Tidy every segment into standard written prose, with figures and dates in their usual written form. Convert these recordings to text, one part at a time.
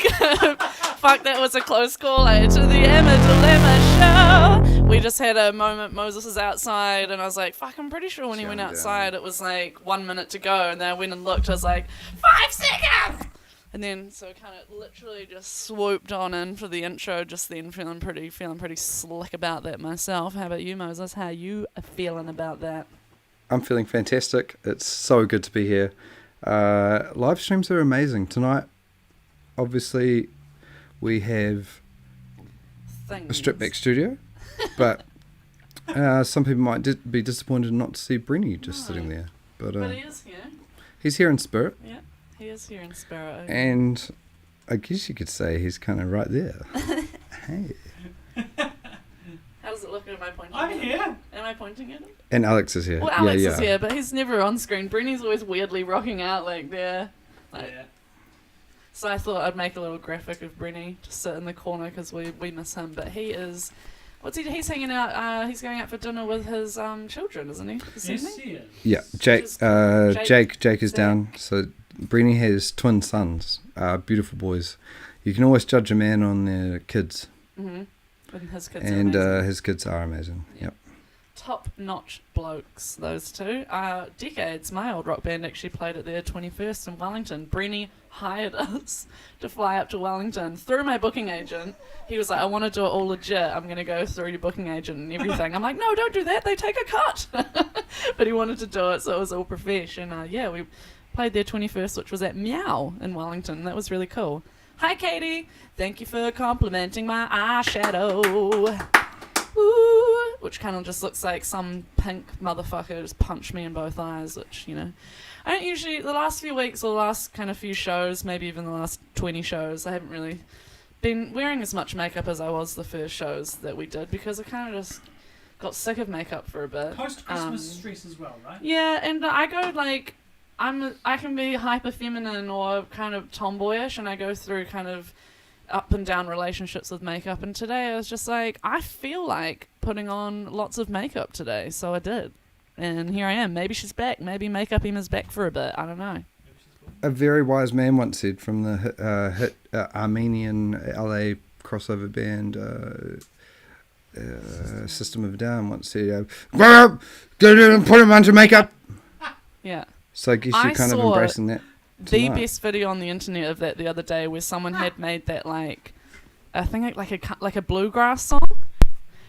Fuck, that was a close call. To the Emma Dilemma show. We just had a moment. Moses is outside, and I was like, fuck, I'm pretty sure when he went outside, it was like 1 minute to go. And then I went and looked. I was like, 5 seconds! And then, so kind of literally just swooped on in for the intro just then, feeling pretty slick about that myself. How about you, Moses? How you feeling about that? I'm feeling fantastic. It's so good to be here. Live streams are amazing. Tonight, obviously, we have a stripped back studio, but some people might be disappointed not to see Brenny just sitting there. But he is here. He's here in spirit. Yeah. He is here in spirit. And I guess you could say he's kind of right there. Hey. How does it look? Am I pointing I'm at him? here. Am I pointing at him? And Alex is here. Well, Alex is here, but he's never on screen. Brenny's always weirdly rocking out like there. Yeah. So I thought I'd make a little graphic of Brenny to sit in the corner because we miss him. But he is... He's hanging out. He's going out for dinner with his children, isn't he? Yes, he is. Yeah, Jake is down. So Brenny has twin sons, beautiful boys. You can always judge a man on their kids. Mm-hmm. And his kids and are amazing. His kids are amazing. Yep. Top-notch blokes, those two. Decades, my old rock band actually played at their 21st in Wellington. Brenny hired us to fly up to Wellington through my booking agent. He was like, I want to do it all legit. I'm going to go through your booking agent and everything. I'm like, no, don't do that. They take a cut. But he wanted to do it, so it was all professional. We played their 21st, which was at Meow in Wellington. That was really cool. Hi, Katie. Thank you for complimenting my eyeshadow. Ooh, which kind of just looks like some pink motherfucker just punched me in both eyes, which, I don't usually, the last few weeks or the last kind of few shows, maybe even the last 20 shows, I haven't really been wearing as much makeup as I was the first shows that we did because I kind of just got sick of makeup for a bit. Post-Christmas stress as well, right? Yeah, and I go like, I can be hyper feminine or kind of tomboyish, and I go through kind of up and down relationships with makeup, and today I was just like, I feel like putting on lots of makeup today, so I did. And here I am. Maybe she's back. Maybe Makeup Emma's back for a bit. I don't know. A very wise man once said from the hit Armenian LA crossover band System of a Down once said, grow up, go do and put him under makeup. Yeah. So I guess you're kind of embracing that tonight. The best video on the internet of that the other day where someone had made that like, I think like a bluegrass song.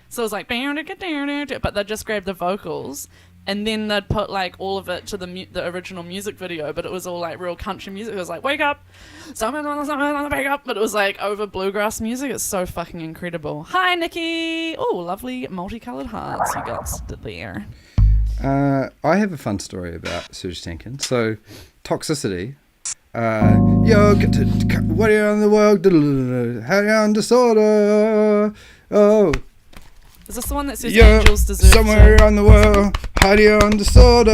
So it was like, but they just grabbed the vocals and then they'd put like all of it to the original music video, but it was all like real country music. It was like, wake up, someone on the wake up, but it was like over bluegrass music. It's so fucking incredible. Hi, Nikki. Oh, lovely multicolored hearts you got there. I have a fun story about Serge Tankin. So, toxicity. Yo, what are you on the world? How are you on disorder? Oh. Is this the one that says angels deserve somewhere on the world? How do you on disorder?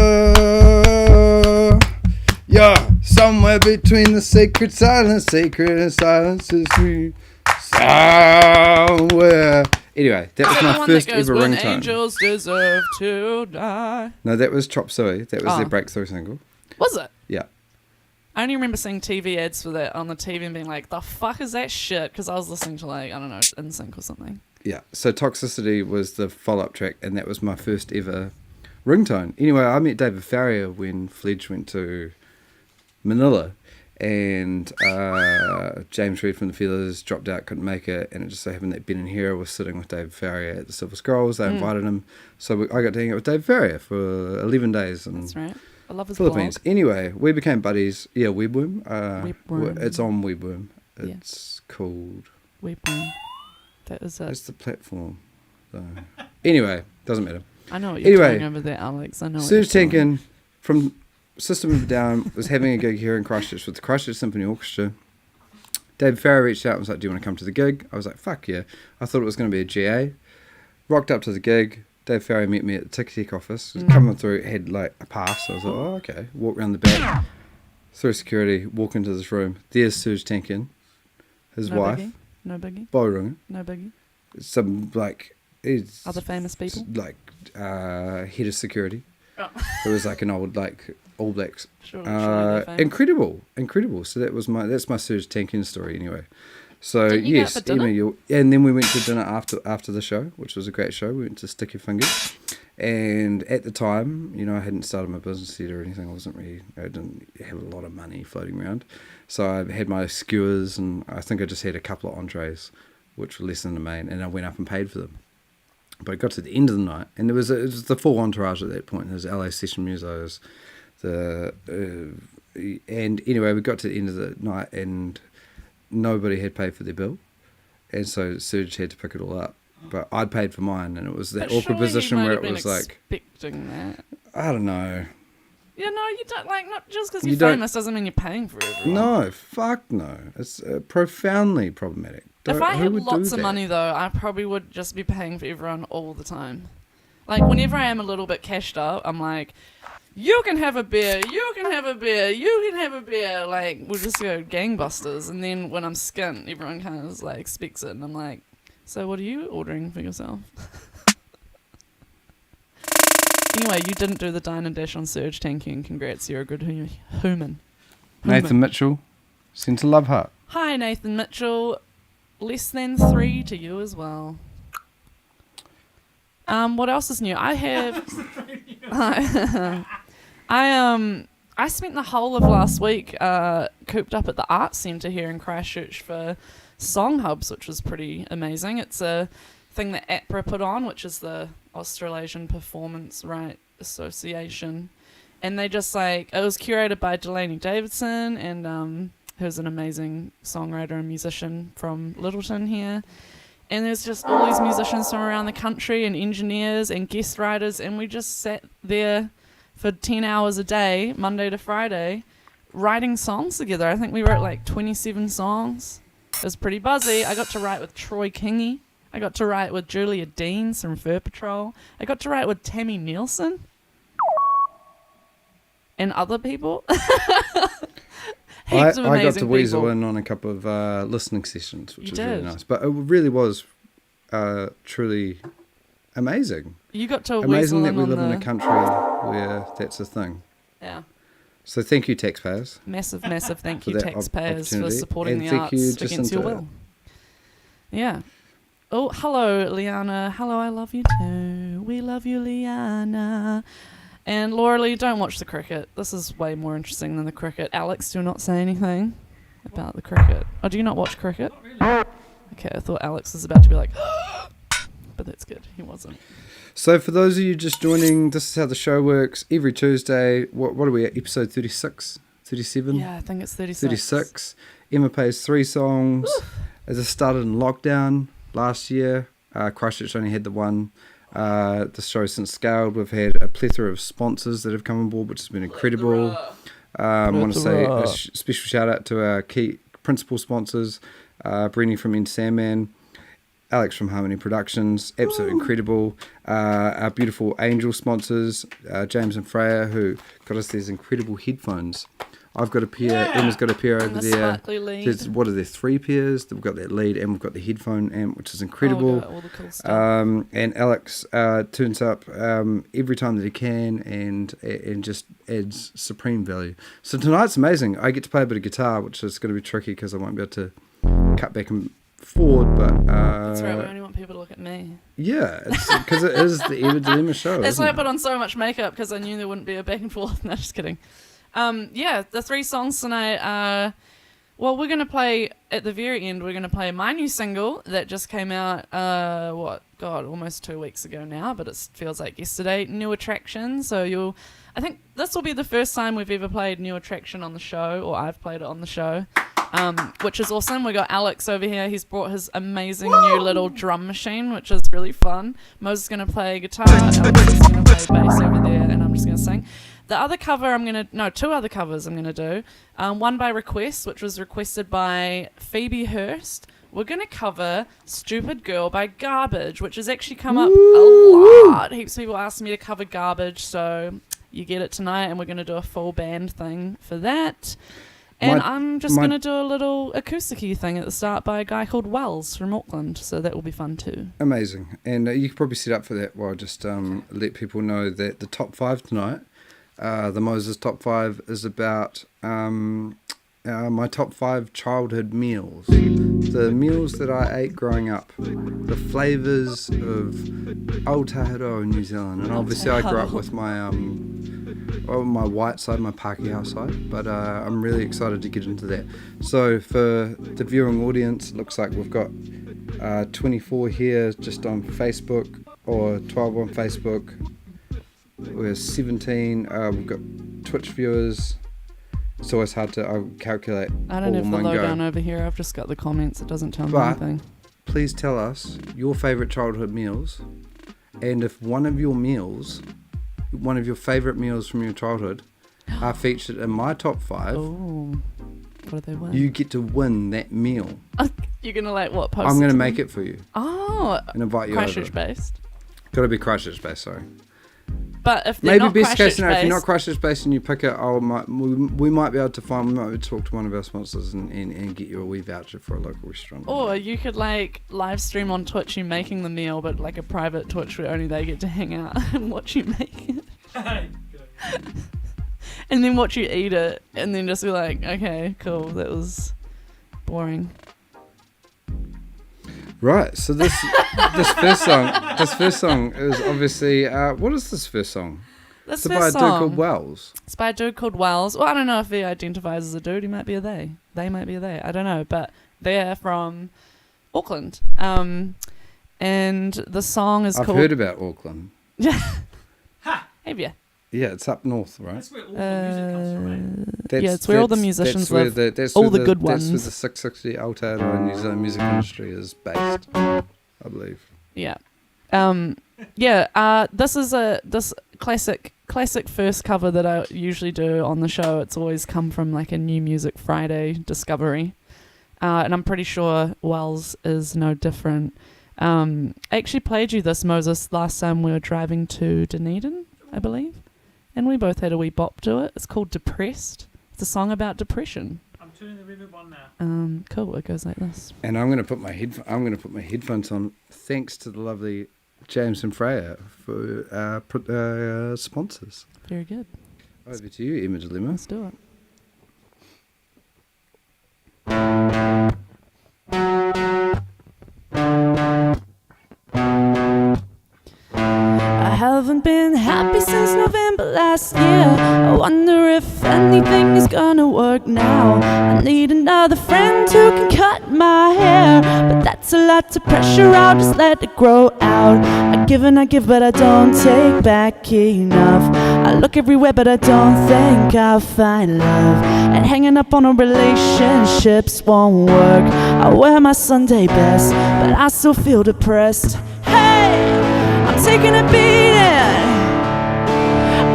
Yeah, somewhere between the sacred and silence is me. Somewhere. Anyway, that was my first ever ringtone. Angels deserve to die. No, that was Chop Suey. That was their breakthrough single. Was it? Yeah. I only remember seeing TV ads for that on the TV and being like, the fuck is that shit? Because I was listening to like, I don't know, NSYNC or something. Yeah, so Toxicity was the follow-up track, and that was my first ever ringtone. Anyway, I met David Farrier when Fledge went to Manila, and James Reed from the Feelers dropped out, couldn't make it, and it just so happened that Ben and Hera was sitting with David Farrier at the Silver Scrolls. They invited him, so I got to hang out with David Farrier for 11 days. And that's right. I love his Philippines. blog. Anyway, we became buddies. Yeah, Webworm. Webworm. It's on Webworm. It's called... Webworm. That is it. It's the platform. So. Anyway, doesn't matter. I know what you're doing over there, Alex. I know. Serge Tankin from System of a Down was having a gig here in Christchurch with the Christchurch Symphony Orchestra. David Farrier reached out and was like, do you want to come to the gig? I was like, fuck yeah. I thought it was going to be a GA. Rocked up to the gig. Dave Farrier met me at the Tic office. Coming through, had like a pass. I was like, oh, okay. Walk around the back, through security, walk into this room. There's Serge Tankin, his wife. Biggie. No biggie. Boirunga. No biggie. Some like... Other famous people? Like head of security. Oh. It was like an old like All Blacks. Surely they're famous. Incredible. So that's my Surge tanking story anyway. So Didn't you go out yes, for dinner? Emma, and then we went to dinner after the show, which was a great show. We went to Stick Your Fingers, and at the time, I hadn't started my business yet or anything. I didn't have a lot of money floating around, so I had my skewers, and I think I just had a couple of entrees, which were less than the main, and I went up and paid for them. But I got to the end of the night, and it was the full entourage at that point. There was LA Session Musos, and anyway, we got to the end of the night, and nobody had paid for their bill, and so Serge had to pick it all up. But I'd paid for mine, and it was that But awkward surely position you might where have it been was like, expecting that. I don't know. Yeah, no, you don't not just because You you're don't- famous doesn't mean you're paying for everyone. No, fuck no. It's profoundly problematic. If I Who had would do lots of that? money though, I probably would just be paying for everyone all the time. Like whenever I am a little bit cashed up, I'm like, you can have a beer, you can have a beer, you can have a beer. Like we'll just go gangbusters. And then when I'm skint, everyone kind of like expects it, and I'm like, so what are you ordering for yourself? Anyway, you didn't do the dine and dash on Surge tanking. Congrats, you're a good human. Nathan Mitchell sent a love heart. Hi, Nathan Mitchell. Less than 3 to you as well. What else is new? I have. I spent the whole of last week cooped up at the Arts Centre here in Christchurch for Song Hubs, which was pretty amazing. It's a thing that APRA put on, which is the Australasian Performance Right Association, and they just it was curated by Delaney Davidson, and who's an amazing songwriter and musician from Littleton here. And there's just all these musicians from around the country and engineers and guest writers, and we just sat there for 10 hours a day, Monday to Friday, writing songs together. I think we wrote 27 songs. It was pretty buzzy. I got to write with Troy Kingy. I got to write with Julia Deans from Fur Patrol. I got to write with Tammy Nielsen. And other people. I Heaps of got amazing to weasel people. in on a couple of listening sessions, which You was really did. nice. But it really was truly amazing. You got to Amazing weasel that in we on live in the... a country where that's a thing. Yeah. So thank you, taxpayers. Massive thank For you, that taxpayers, for opportunity. supporting And the thank arts you, against Jacinta. your will. Yeah. Oh, hello, Liana. Hello, I love you too. We love you, Liana. And Laura Lee, don't watch the cricket. This is way more interesting than the cricket. Alex, do not say anything about the cricket. Oh, do you not watch cricket? Not really. Okay, I thought Alex was about to be like, but that's good. He wasn't. So for those of you just joining, this is how the show works. Every Tuesday, what are we at? Episode 36? 37? Yeah, I think it's 36. 36. Emma plays 3 songs. As it started in lockdown last year, Christchurch only had the one. The show's since scaled. We've had a plethora of sponsors that have come on board, which has been incredible. I want to say a special shout out to our key principal sponsors, Brenny from End Sandman, Alex from Harmony Productions, absolutely incredible. Our beautiful Angel sponsors, James and Freya, who got us these incredible headphones. I've got a pair, Yeah. Emma's got a pair And over the there. sparkly lead. What are there, 3 pairs? We've got that lead and we've got the headphone amp, which is incredible. Oh, all the cool stuff. And Alex turns up every time that he can and just adds supreme value. So tonight's amazing. I get to play a bit of guitar, which is going to be tricky because I won't be able to cut back and forward. But That's right, we only want people to look at me. yeah, because it is the Eva Dilemma show. That's isn't why I it? put on so much makeup, because I knew there wouldn't be a back and forth. No, just kidding. Yeah, the 3 songs tonight. Well, we're going to play, at the very end, we're going to play my new single that just came out, almost 2 weeks ago now, but it feels like yesterday, New Attraction. So I think this will be the first time we've ever played New Attraction on the show, or I've played it on the show, which is awesome. We got Alex over here. He's brought his amazing new little drum machine, which is really fun. Mo's going to play guitar, Alex is going to play bass over there, and I'm just going to sing. The other cover 2 other covers I'm going to do. One by request, which was requested by Phoebe Hurst. We're going to cover Stupid Girl by Garbage, which has actually come up a lot. Heaps of people asked me to cover Garbage, so you get it tonight, and we're going to do a full band thing for that. And I'm just going to do a little acoustic-y thing at the start by a guy called Wells from Auckland, so that will be fun too. Amazing. And you can probably set up for that while I just let people know that the top 5 tonight The Moses Top 5 is about my top 5 childhood meals. The meals that I ate growing up. The flavours of Aotearoa, New Zealand. And obviously I grew up with my my white side, my Pākehā side. But I'm really excited to get into that. So for the viewing audience, it looks like we've got 24 here just on Facebook, or 12 on Facebook. We're 17. We've got Twitch viewers. It's always hard to calculate. I don't all have in the one lowdown go. over here. I've just got the comments. It doesn't tell me But anything. please tell us your favourite childhood meals, and if one of your favourite meals from your childhood are featured in my top 5, Oh, what do they win? you get to win that meal. You're gonna what? Post I'm it going to to make me? it for you Oh, and invite you Christchurch over. based. Got to be Christchurch based, sorry. But if they're Maybe not best case Christchurch scenario, if you're not based, Christchurch based and you pick it, we might be able to talk to one of our sponsors and get you a wee voucher for a local restaurant. or you could live stream on Twitch you making the meal, but a private Twitch where only they get to hang out and watch you make it, and then watch you eat it, and then just be like, okay, cool, that was boring. Right, so this first song is obviously what is this first song? This It's by a first dude called song, Wells. it's by a dude called Wells. Well, I don't know if he identifies as a dude. He might be a they. They might be a they. I don't know, but they're from Auckland. And the song is I've called. heard about Auckland. Have you? Yeah, it's up north, right? That's where all the music comes from, right? Yeah, it's where all the musicians that's where live. that's All where the good That's where ones. the 660 Aotearoa New Zealand music industry is based, I believe. Yeah. This is this classic first cover that I usually do on the show. It's always come from a New Music Friday discovery. And I'm pretty sure Wells is no different. I actually played you this, Moses, last time we were driving to Dunedin, I believe. And we both had a wee bop to it. It's called Depressed. It's a song about depression. I'm turning the reverb on now. Cool. It goes like this. And I'm going to put my headphones on, thanks to the lovely James and Freya for sponsors. Very good. Over to you, Emma Dilemma. Let's do it. I haven't been happy since November last year. I wonder if anything is gonna work now. I need another friend who can cut my hair, but that's a lot of pressure, I'll just let it grow out. I give and I give, but I don't take back enough. I look everywhere, but I don't think I'll find love. And hanging up on a relationships won't work. I wear my Sunday best, but I still feel depressed. Hey! I'm taking a beating,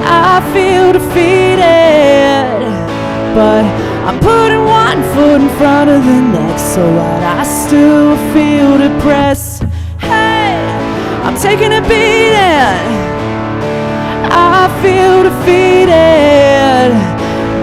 I feel defeated, but I'm putting one foot in front of the next, so I still feel depressed. Hey, I'm taking a beating, I feel defeated,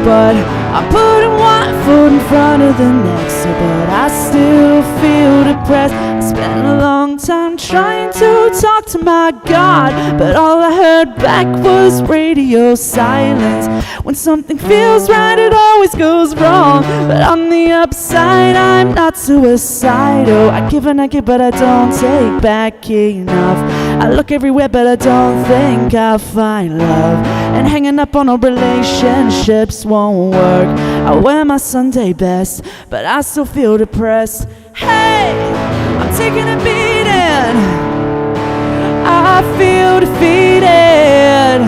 but I'm putting one foot in front of the next, but I still feel depressed. I spent a long time trying to talk to my God, but all I heard back was radio silence. When something feels right, it always goes wrong, but on the upside, I'm not suicidal. I give and I give, but I don't take back enough. I look everywhere, but I don't think I'll find love. And hanging up on our relationships won't work. I wear my Sunday best, but I still feel depressed. Hey, I'm taking a beating, I feel defeated,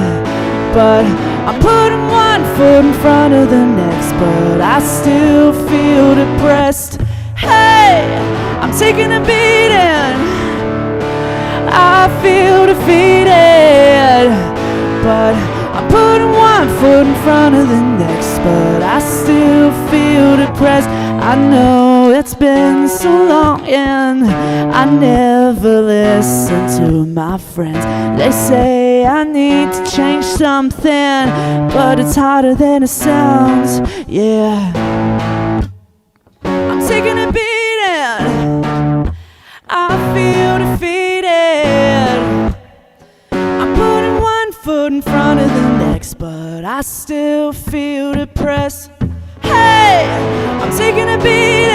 but I'm putting one foot in front of the next, but I still feel depressed. Hey, I'm taking a beating, I feel defeated, but I'm putting one foot in front of the next, but I still feel depressed. I know it's been so long and I never listen to my friends. They say I need to change something, but it's harder than it sounds, yeah. I'm taking a beating, I feel defeated. I'm putting one foot in front of the next, but still feel depressed. Hey, I'm taking a beating.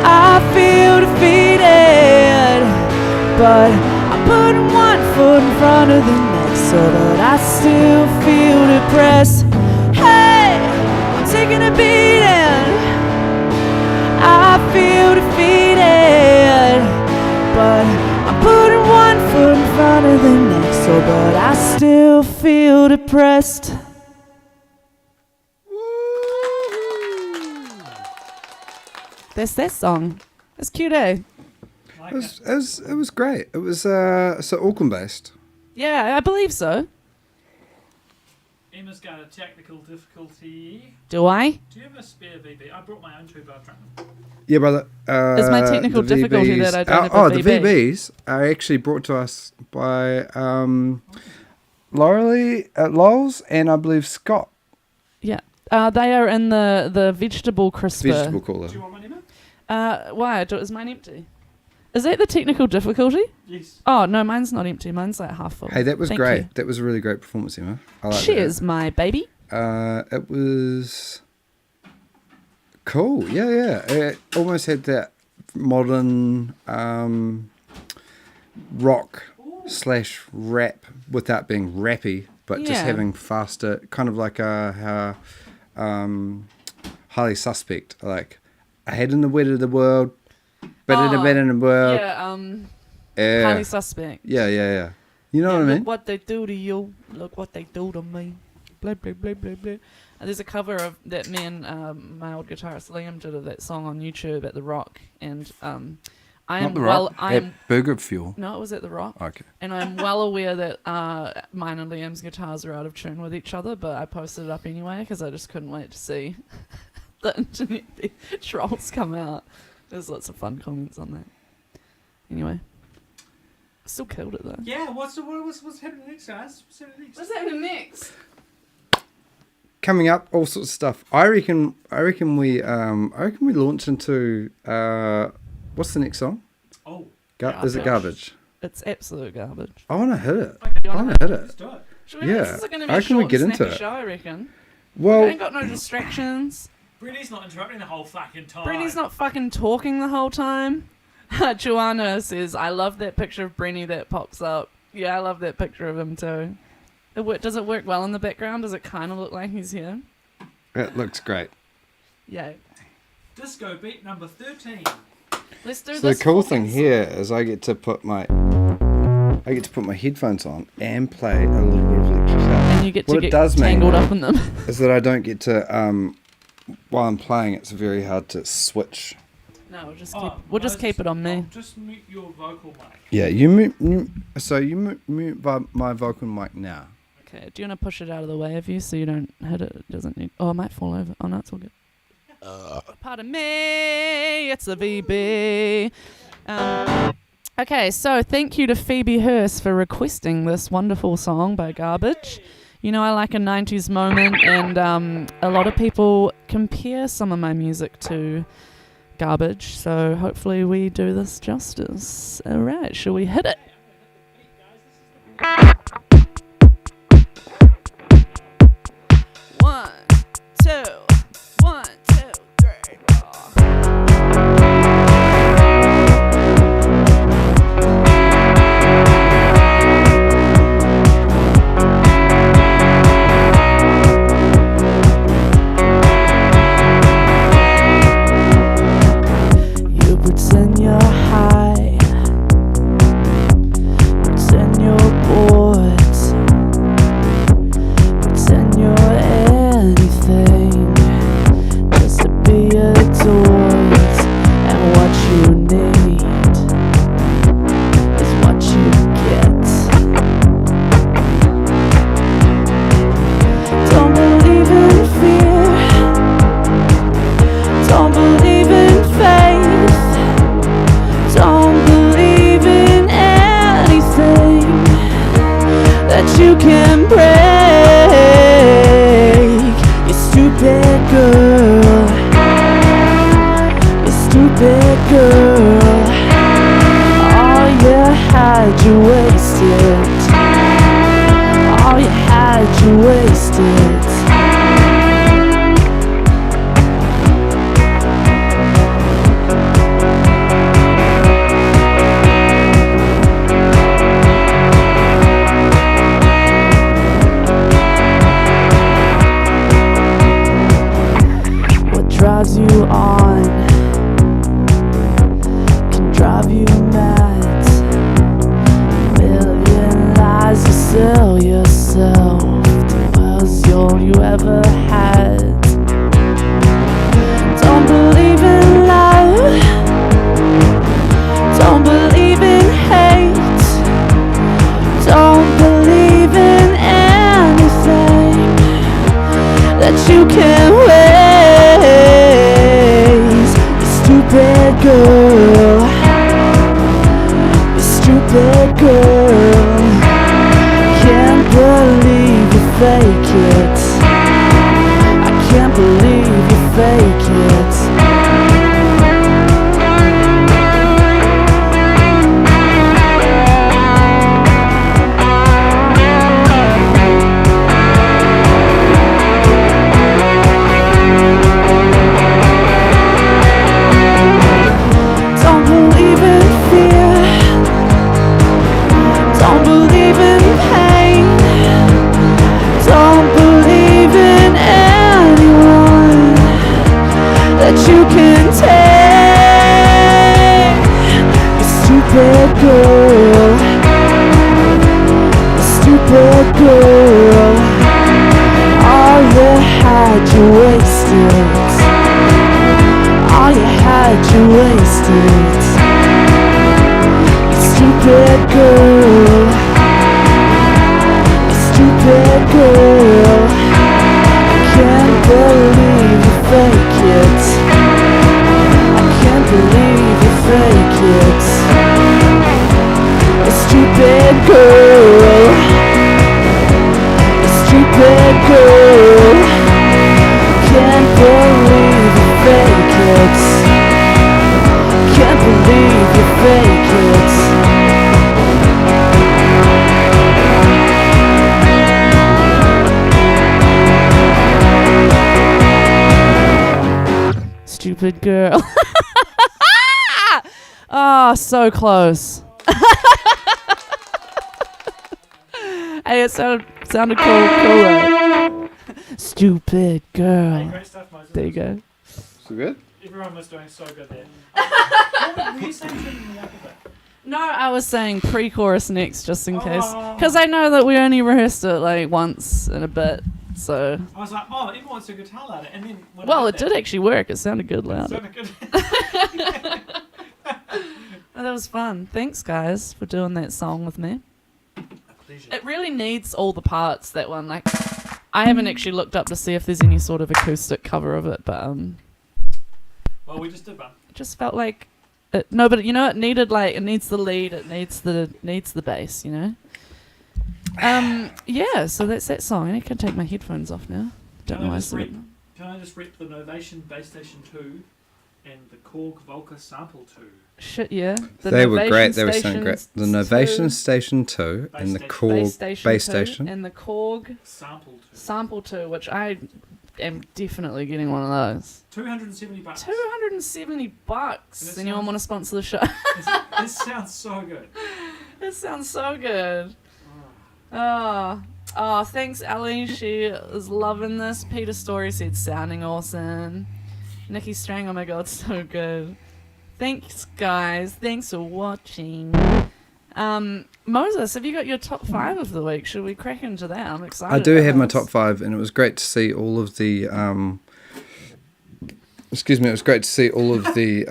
I feel defeated, but I'm putting one foot in front of the next, so that I still feel depressed. Hey, I'm taking a beating. I feel defeated, but I'm putting one foot in front of the next, so but I still feel depressed. That's that song. It's cute, eh? Like It was great. It was so Auckland based. Yeah, I believe so. Emma's got a technical difficulty. Do I? Do you have a spare VB? I brought my own too, but I've drunk them. Yeah, brother. It's my technical the difficulty VBs that I don't have a the VB. VBs are actually brought to us by Laurelie at Lowell's and I believe Scott. Yeah. They are in the vegetable crisper. Vegetable cooler. Do you want one, Emma? Why? Is mine empty? Is that the technical difficulty? Yes. Oh, no, mine's not empty. Mine's like half full. Hey, that was Thank great. you. That was a really great performance, Emma. I like Cheers, my baby. that. It was cool. Yeah. It almost had that modern rock / rap without being rappy, but just Yeah. having faster, kind of like how Highly Suspect, like a head in the wet of the world, but in the bed in the world. Yeah, highly suspect. Yeah. You know what I mean? Look what they do to you. Look what they do to me. Blah, blah, blah, blah, blah. And there's a cover of that me and my old guitarist Liam did of that song on YouTube at The Rock. And Not the rock. At Burger Fuel. No, it was at The Rock. Okay. And I'm well aware that mine and Liam's guitars are out of tune with each other, but I posted it up anyway because I just couldn't wait to see the internet trolls come out. There's lots of fun comments on that. Anyway. Still killed it though. Yeah, what's happening next, guys? What's happening next? What's happening next? Coming up, all sorts of stuff. I reckon we launch into what's the next song? Oh. Is it Garbage? It's absolute garbage. I want to hit it. Okay, I want to hit let's it. do it. Should we, Yeah, this is going to be I a reckon we short get and into snappy it. show, I reckon. Well, I ain't got no distractions. Brittany's not interrupting the whole fucking time. Brittany's not fucking talking the whole time. Joanna says, I love that picture of Brenny that pops up. Yeah, I love that picture of him too. Does it work well in the background? Does it kind of look like he's here? it looks great. Yeah. Disco beat number 13. Let's do So this. the cool fucking thing here is I get to put my headphones on and play a little bit of electric song. guitar. And you get What to it get does mean tangled up in them. is that I don't get to while I'm playing. It's very hard to switch. No, we'll just keep it on me. Just mute your vocal mic. Yeah, you mute my vocal mic now. Okay, do you want to push it out of the way of you so you don't hit it? It doesn't need... Oh, it might fall over. Oh, no, it's all good. Pardon me, it's the VB. Okay, so thank you to Phoebe Hurst for requesting this wonderful song by Garbage. You know, I like a 90s moment, and a lot of people compare some of my music to Garbage, so hopefully we do this justice. Alright, shall we hit it? One, two, 3, 4. You pretend you're high, pretend you're bored, pretend you're anything just to be adored. And what you need is what you get. Don't believe in fear, don't believe in faith, don't believe in anything that you can break. You stupid girl, you stupid girl. All you had, you wasted. All you had, you wasted. waste it. What drives you on can drive you mad. A million lies you sell yourself to was all you ever had. Don't believe in love, don't believe in hate, don't believe in anything that you can waste. You stupid girl, you stupid girl. Can't believe you fake it. I can't believe you fake it. Don't believe in fear, don't believe in pain, don't believe in anyone that you can take. You stupid girl, you stupid girl. All you had, you wasted. All you had, you wasted. You stupid girl, you stupid girl. I can't believe you fake it. I can't believe you fake it. You stupid girl, you stupid girl. Can't believe you fake it. Can't believe you fake it. Stupid girl. Oh, so close. Hey, it sounded cool. Though. Stupid girl. Hey, great stuff, Moses. There you go. So good? Everyone was doing so good there. Were you saying something in the upper bit? No, I was saying pre-chorus next, just in case, Oh. because I know that we only rehearsed it like once in a bit. So, I was like, oh, everyone's a guitar louder. And then when well, I it did actually work. It sounded good loud. sounded good. Oh, that was fun. Thanks, guys, for doing that song with me. A pleasure. It really needs all the parts. That one, like, I haven't actually looked up to see if there's any sort of acoustic cover of it, but Well, we just did one. it just felt like it. No, but you know, it needed like it needs the lead. It needs the bass. You know. Yeah. So that's that song. I can take my headphones off now. Don't know why I said it. Can I just rep the Novation Bass Station 2 and the Korg Volca Sample 2? Shit, yeah. The They were Novation great. They were so great. Stations The Novation 2, Station 2 and the Base Korg Base 2, Station. and the Korg Sample 2. Sample 2, which I am definitely getting one of those. $270. $270. And it Anyone sounds- want to sponsor the show? This sounds so good. It sounds so good. Oh, thanks, Ellie. She is loving this. Peter Story said sounding awesome. Nikki Strang, oh my god, so good. Thanks, guys. Thanks for watching. Moses, have you got your top 5 of the week? Should we crack into that? I'm excited. I do about have my this. top 5, and it was great to see all of the. Excuse me. It was great to see all of the.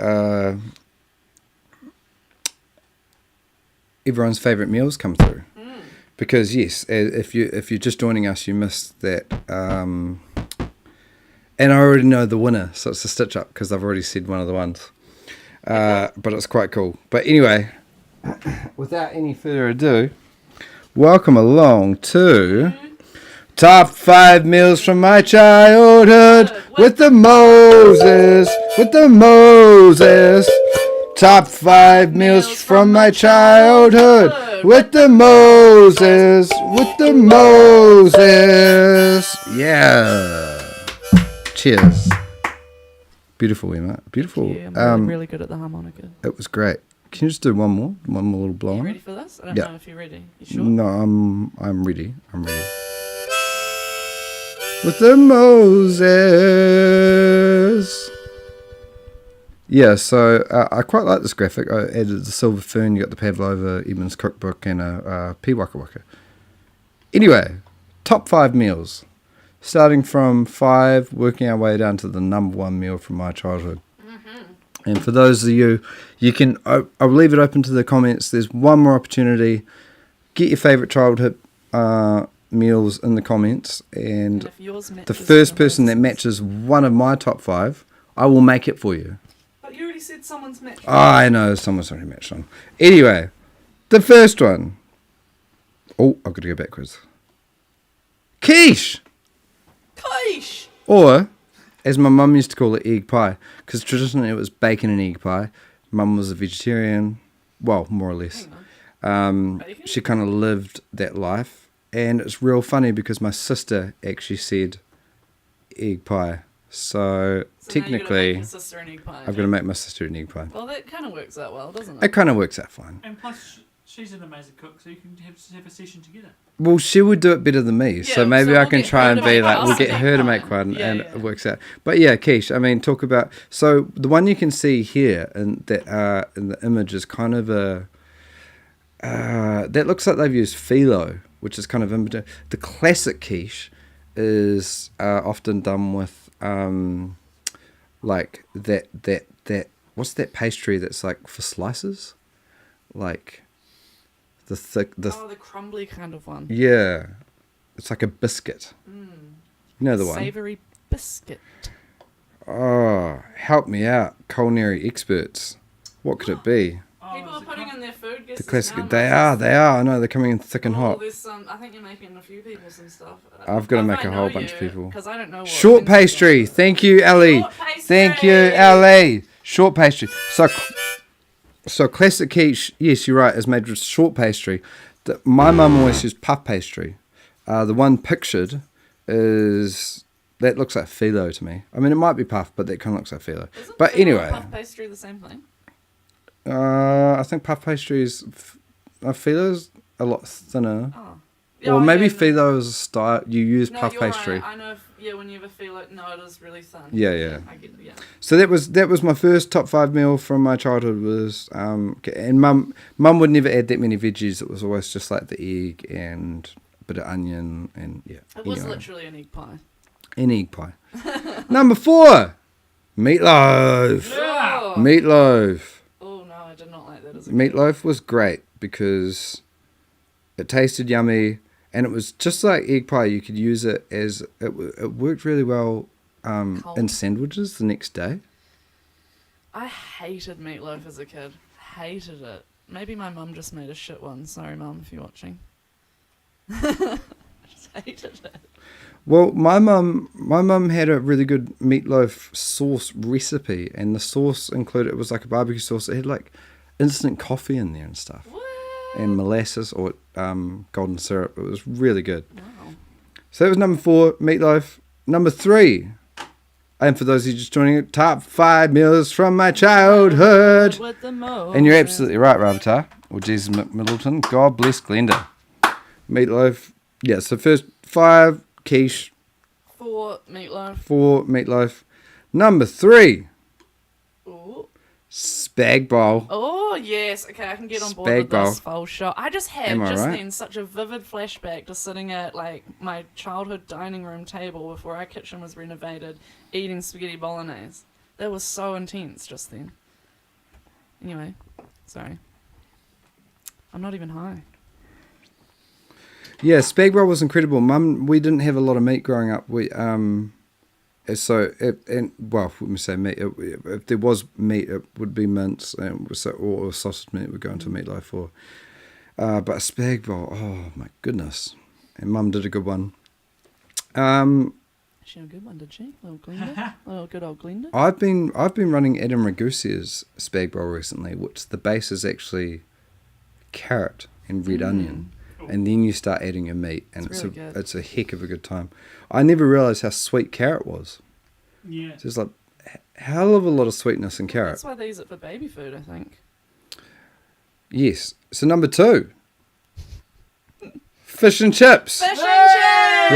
Everyone's favourite meals come through, because yes, if you're just joining us, you missed that. And I already know the winner, so it's a stitch up because I've already said one of the ones. But it's quite cool. But anyway, without any further ado, welcome along to Top 5 Meals from My Childhood with the Moses. Top 5 meals from my childhood with the Moses. Yeah. Cheers. Beautiful, Emma. Beautiful. Yeah, I'm really good at the harmonica. It was great. Can you just do one more little blow Are you on ready it? for this? I don't Yeah. know if you're ready. You sure? No, I'm ready. With the Moses. Yeah, so I quite like this graphic. I added the silver fern, you got the Pavlova Edmonds cookbook, and a pea waka waka. Anyway, top 5 meals. Starting from 5, working our way down to the number 1 meal from my childhood. And for those of you, you can, I'll leave it open to the comments. There's one more opportunity. Get your favourite childhood meals in the comments. And if yours the matches first one of person that Rose's- matches one of my top 5, I will make it for you. But you already said someone's matched. Oh, I know, someone's already matched on. Anyway, the first one. Oh, I've got to go backwards. Quiche! Quiche! Or, as my mum used to call it, egg pie. Because traditionally it was bacon and egg pie. Mum was a vegetarian. Well, more or less. Bacon? She kind of lived that life. And it's real funny because my sister actually said egg pie. So So now you're gonna make technically, your sister an egg pie. I've got to make my sister an egg pie. Well, that kind of works out well, doesn't It it? kind of works out fine. And plus, she's an amazing cook, so you can have a session together. Well, she would do it better than me, so Yeah, maybe so I we'll can get try her and to be make like, one. we'll get her to Yeah, make one, yeah, and yeah. it works out. But yeah, quiche. I mean, talk about so the one you can see here in that in the image is kind of a that looks like they've used phyllo, which is kind of the classic quiche is often done with like that what's that pastry that's like for slices, like the thick the crumbly kind of one. yeah, it's like a biscuit. You know the one. Savoury biscuit. Oh, help me out, culinary experts. What could it be? People are putting in their food guesses The classic. now, They Moses. are. I know they're coming in thick and Oh, hot. there's some. I think you're making a few people some stuff. I've gotta If make I a know whole bunch of you, people. 'cause I don't know what Short things you're pastry. doing. Thank you, Ellie. Short pastry. Thank you, Ellie. Short pastry. So classic quiche. Yes, you're right. Is made with short pastry. My mum always used puff pastry. The one pictured is that looks like phyllo to me. I mean, it might be puff, but that kind of looks like phyllo. Isn't But phyllo and anyway, puff pastry the same thing? I think puff pastry is phyllo's a lot thinner. Oh. Or maybe no. phyllo is a style you use No, puff you're pastry. Right. I know. When you have a phyllo, no, it is really thin. Yeah. I get it. Yeah. So that was my first top 5 meal from my childhood was and mum would never add that many veggies. It was always just like the egg and a bit of onion and yeah. It was anyway, literally an egg pie. an egg pie. Number 4, meatloaf. Oh. Meatloaf. Oh no, I did not like that as a Meatloaf was great because it tasted yummy and it was just like egg pie. You could use it as it worked really well in Cold. sandwiches the next day. I hated meatloaf as a kid. Hated it. Maybe my mum just made a shit one. Sorry, mum, if you're watching. I just hated it. Well, my mum had a really good meatloaf sauce recipe, and the sauce included, it was like a barbecue sauce. It had like instant coffee in there and stuff, What? and molasses or golden syrup. It was really good. Wow. So that was number 4, meatloaf. Number 3, and for those of you just joining it, top 5 meals from my childhood. With the most. And you're absolutely right, Ravatar, or Jesus Middleton. God bless Glenda. Meatloaf. Yeah, so first 5, quiche. 4 meatloaf. 4, meatloaf. Number 3, Ooh. spag bowl. Oh yes, okay, I can get on board Spag with this bowl. full shot. I just had Am I just right? then such a vivid flashback to sitting at like my childhood dining room table before our kitchen was renovated, eating spaghetti bolognese. That was so intense just then. Anyway, sorry. I'm not even high. Yeah, spag bowl was incredible. Mum, we didn't have a lot of meat growing up. We so well, when we say meat, if there was meat, it would be mince and or sausage meat would go into meatloaf or. But a spag bowl, oh my goodness! And Mum did a good one. She had a good one, did she? Little Glenda. Little good old Glenda. I've been running Adam Ragusia's spag bowl recently, which the base is actually carrot and red onion, and then you start adding your meat, and It's really good. it's a heck of a good time. I never realised how sweet carrot was. Yeah. There's like hell of a lot of sweetness in carrot. That's why they use it for baby food, I think. Yes. So number 2, fish and chips. Fish and chips!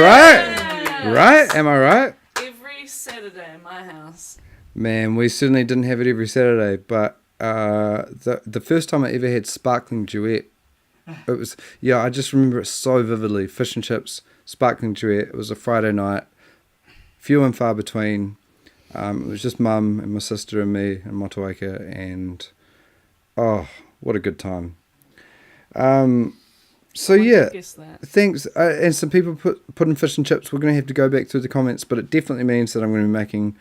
Right? Am I right? Every Saturday in my house. Man, we certainly didn't have it every Saturday, but the first time I ever had sparkling duet, it was, I just remember it so vividly. Fish and chips, sparkling duet. It was a Friday night, few and far between. It was just Mum and my sister and me and Motueka, and oh, what a good time. So I yeah, guess that. thanks. And some people put in fish and chips. We're going to have to go back through the comments, but it definitely means that I'm going to be making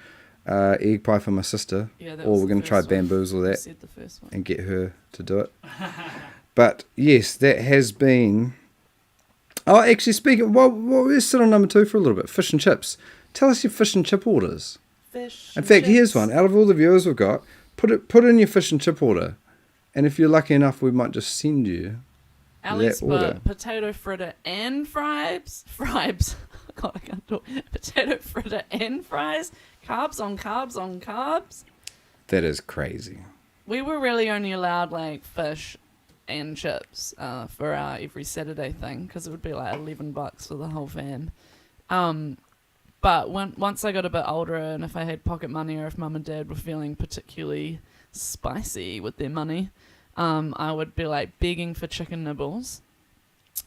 egg pie for my sister, Yeah, that or was we're the going to try first one. bamboozle You that said the first one. and get her to do it. But yes, that has been. Oh, actually, speaking. Well, let's sit on number 2 for a little bit. Fish and chips. Tell us your fish and chip orders. Fish. In and fact, here's chips. one. Out of all the viewers we've got, put in your fish and chip order, and if you're lucky enough, we might just send you. Ali's that order. put potato fritter and fries. God, I can't talk. Potato fritter and fries. Carbs on carbs on carbs. That is crazy. We were really only allowed like fish and chips for our every Saturday thing because it would be like $11 for the whole fam. But once I got a bit older and if I had pocket money or if Mum and Dad were feeling particularly spicy with their money, I would be like begging for chicken nibbles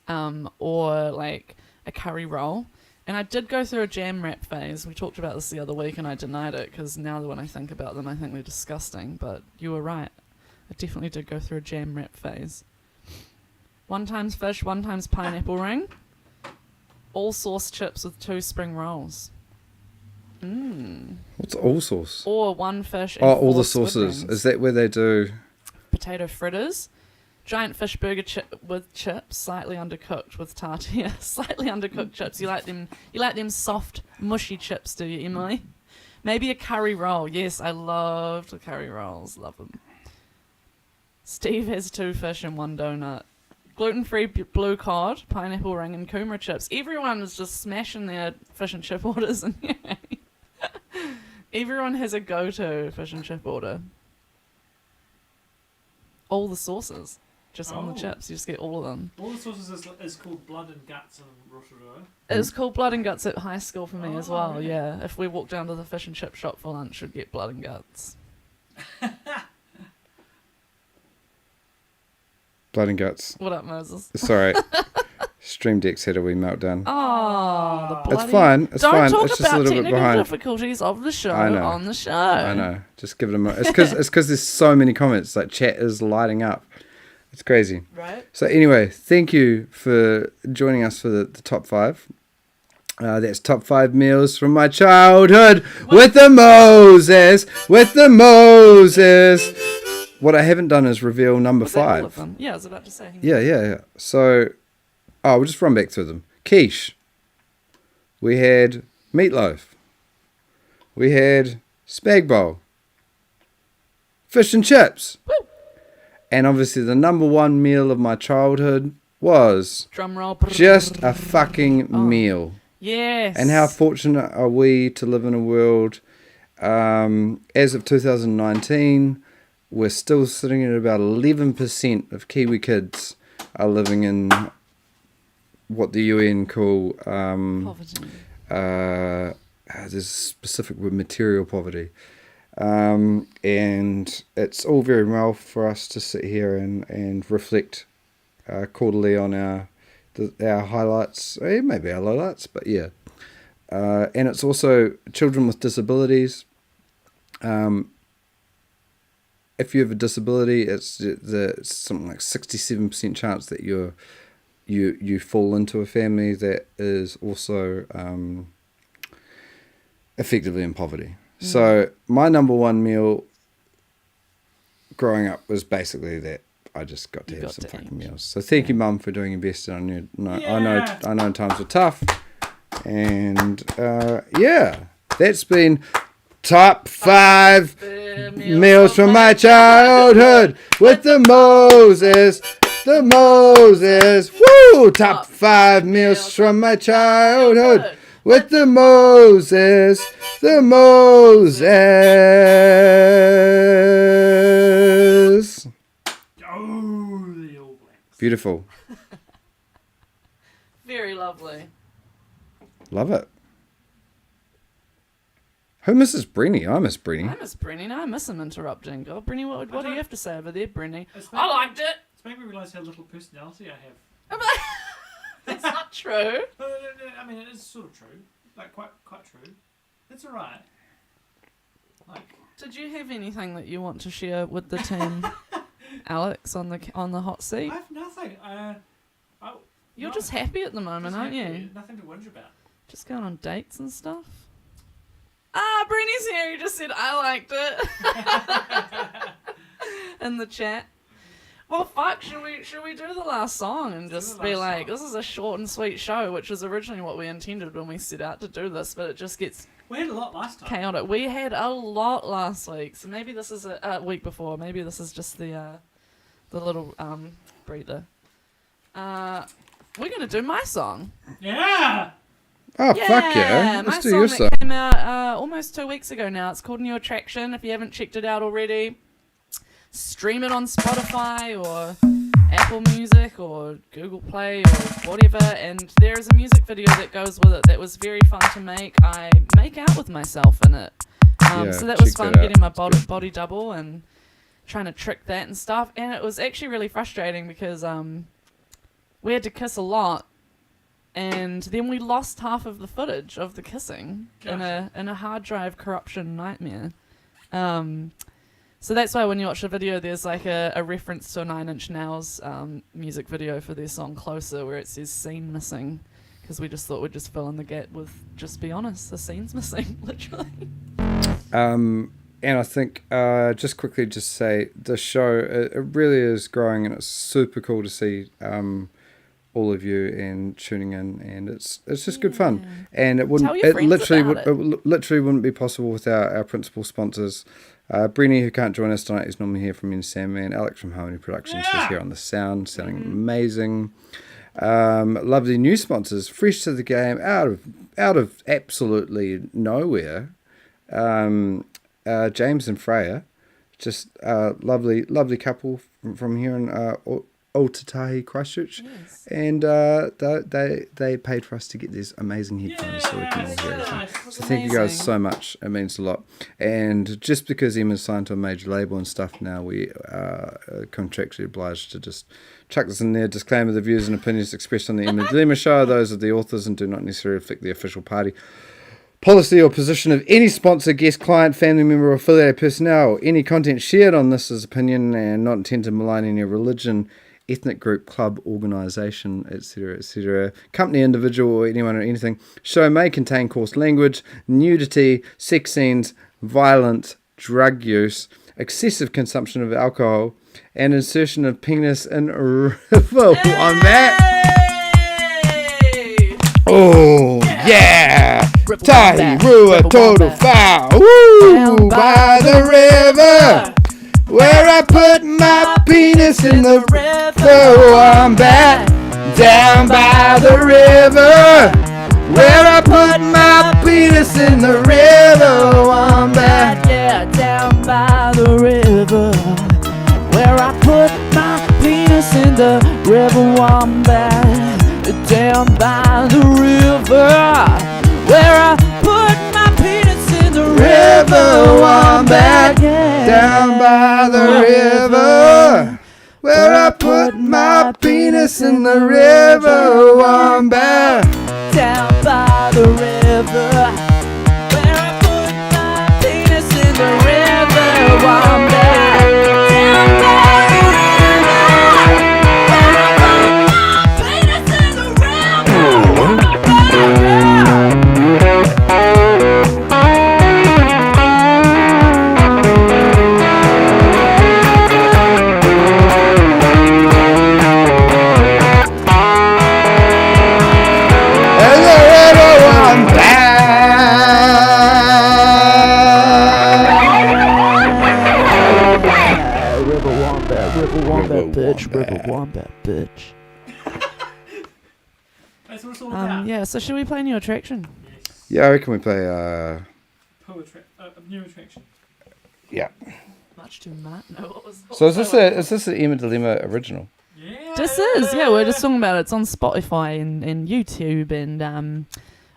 or like a curry roll. And I did go through a jam wrap phase. We talked about this the other week and I denied it because now when I think about them, I think they're disgusting. But you were right. I definitely did go through a jam wrap phase. 1 times fish, 1 times pineapple ring. All sauce chips with 2 spring rolls. What's all sauce? Or 1 fish and Oh, all 4 the squid sauces. rings. Is that where they do? Potato fritters. Giant fish burger with chips, slightly undercooked with tortilla. Slightly undercooked chips. You like them soft, mushy chips, do you, Emily? Maybe a curry roll. Yes, I love the curry rolls. Love them. Steve has 2 fish and 1 donut. Gluten-free blue cod, pineapple ring, and kumara chips. Everyone is just smashing their fish and chip orders in here. Everyone has a go-to fish and chip order. All the sauces, just on the Oh. chips. You just get all of them. All the sauces is called blood and guts in Rotorua. It was called blood and guts at high school for me as Oh, well. really? Yeah, if we walked down to the fish and chip shop for lunch, we'd get blood and guts. Blood and guts. What up, Moses? Sorry. Stream Deck's had a wee meltdown. Oh, the It's bloody... fine. It's Don't fine. talk It's just a about little bit technical behind. difficulties of the show I know. on the show. I know. Just give it a moment. It's because there's so many comments. Like chat is lighting up. It's crazy. Right? So anyway, thank you for joining us for the top 5. That's top 5 meals from my childhood with the Moses. With the Moses. What I haven't done is reveal number Was that all 5. of them? Yeah, I was about to say. Yeah. So, we'll just run back through them. Quiche. We had meatloaf. We had spag bowl. Fish and chips. Woo! And obviously the number 1 meal of my childhood was Drum roll. just a fucking meal. Yes. And how fortunate are we to live in a world, as of 2019, we're still sitting at about 11% of Kiwi kids are living in what the UN call Poverty. there's a specific word, material poverty. And it's all very well for us to sit here and reflect quarterly on our highlights, maybe our lowlights, but yeah. And it's also children with disabilities. If you have a disability, it's something like 67% chance that you fall into a family that is also effectively in poverty. So my number 1 meal growing up was basically that I just got to You have got some to fucking eat. meals. So thank you, Mum, for doing your best. And I know Yeah. times were tough, And yeah, that's been top 5 meals from my childhood with the Moses. The Moses. Woo! Top 5 meals from my childhood with the Moses. The Moses. Oh, the All Blacks. Beautiful. Very lovely. Love it. Who misses Brenny? I miss Brenny. I miss Brenny. No, I miss him interrupting. God, Brenny, what do you have to say over there, Brenny? It's I liked it. It's made me realise how little personality I have. That's not true. I mean, it is sort of true. Like, quite true. It's alright. Like, Did you have anything that you want to share with the team, Alex, on the hot seat? I have nothing. You're just happy at the moment, aren't you? Nothing to whinge about. Just going on dates and stuff? Ah, Brenny's here. You just said, I liked it. In the chat. Well, fuck, should we do the last song and just be like, this is a short and sweet show, which was originally what we intended when we set out to do this, but it just gets We had a lot last time. chaotic. We had a lot last week, so maybe this is a week before. Maybe this is just the little breather. We're gonna do my song. Yeah! Oh, fuck yeah. My Let's do song your that song. came out almost 2 weeks ago now. It's called New Attraction. If you haven't checked it out already, stream it on Spotify or Apple Music or Google Play or whatever. And there is a music video that goes with it that was very fun to make. I make out with myself in it. Yeah, so that was check fun, that out. getting my It's good. body double and trying to trick that and stuff. And it was actually really frustrating because we had to kiss a lot. And then we lost half of the footage of the kissing in a hard drive corruption nightmare. So that's why when you watch the video, there's like a reference to a 9 Inch Nails music video for their song Closer, where it says scene missing, because we just thought we'd just fill in the gap with just be honest, the scene's missing, literally. And I think just quickly just say the show, it really is growing, and it's super cool to see all of you and tuning in, and it's just good fun. And it wouldn't, Tell your friends literally about it literally wouldn't be possible without our principal sponsors. Brenny, who can't join us tonight, is normally here from Sandman. Alex from Harmony Productions is here on the sound, sounding amazing. Lovely new sponsors, fresh to the game, out of absolutely nowhere. James and Freya, just lovely couple from here in Otatahi, Christchurch. Yes. And they paid for us to get these amazing headphones so we can all hear everything. So thank you guys Amazing. so much. It means a lot. And just because Emma's signed to a major label and stuff now, we are contractually obliged to just chuck this in there. Disclaimer: the views and opinions expressed on the Emma Dilema show are those of the authors and do not necessarily reflect the official party policy or position of any sponsor, guest, client, family member, or affiliated personnel. Any content shared on this is opinion and not intended to malign any religion, ethnic group, club, organisation, etc., etc., company, individual, or anyone or anything. Show may contain coarse language, nudity, sex scenes, violent drug use, excessive consumption of alcohol, and insertion of penis in a river. On that. Oh, yeah! Tahi Rua total foul. Woo! By the river, where I put my penis in the river. I'm back down by the river, where I put my penis in the river. I'm back, yeah, down by the river, where I put my penis in the river. Wombat, down by the river, where I put my penis in the river. Wombat, down by the river, where I put my penis in the river. Wombat, down by the river, where I put my penis in the river. Wombat, down by the river, where I put my penis in the river. Wombat. Wombat, bitch. That's what it's all about. Yeah, so should we play New Attraction? Yes. Yeah, I reckon we play. New attraction. Yeah. Much too much. No, what was So is this an Emma Dilemma original? Yeah. This is, yeah, we're just talking about it. It's on Spotify and YouTube and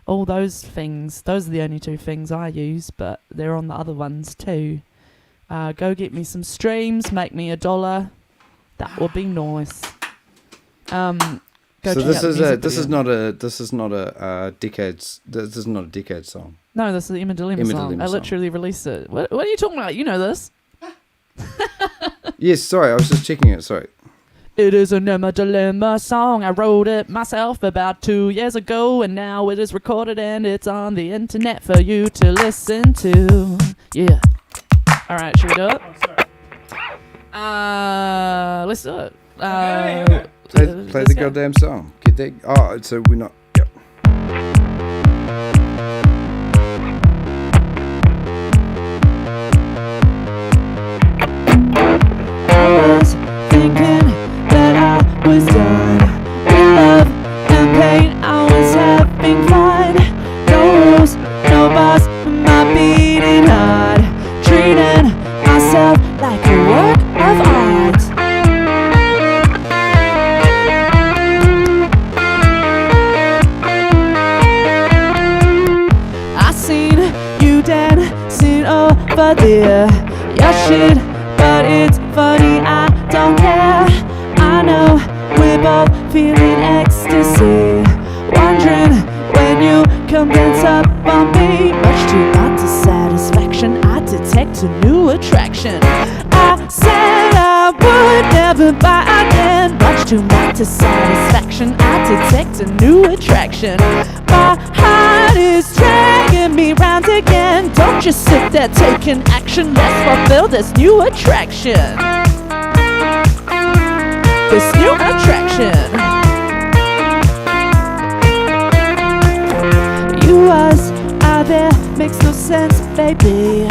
all those things. Those are the only two things I use, but they're on the other ones too. Go get me some streams, make me $1. That would be nice. Go So check this out the is music this is video. not a decades. This is not a decade song. No, this is the Emma Dilemma Emma song. Dilemma I song. literally released it. What are you talking about? You know this. Yes, sorry, I was just checking it. Sorry. It is an Emma Dilemma song. I wrote it myself about 2 years ago, and now it is recorded and it's on the internet for you to listen to. Yeah. All right, should we do it? Oh, sorry. Let's do it. Okay. Play let's the go. goddamn song. Get that. Oh, so we're not. Yep. I was thinking that I was done with love and pain. I was having fun. No rules, no boss, my beating heart. Treating myself like a work of art. I seen you dancing over there. Your shit, but it's funny, I don't care. I know we're both feeling ecstasy. Wondering when you come dance up on me. Much to my dissatisfaction, I detect a new attraction. I said I would never buy again. Much to my dissatisfaction, I detect a new attraction. My heart is dragging me round again. Don't just sit there taking action. Let's fulfill this new attraction. This new attraction. You was out there makes no sense, baby.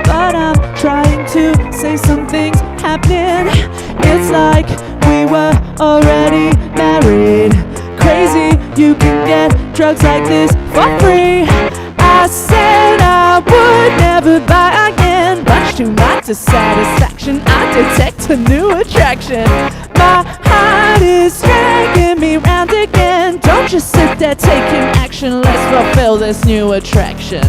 But I'm trying to say something's happening. It's like we were already married. Crazy, you can get drugs like this for free. I said I would never buy again. Much to my dissatisfaction, I detect a new attraction. My heart is dragging me round again. Don't just sit there taking action. Let's fulfill this new attraction.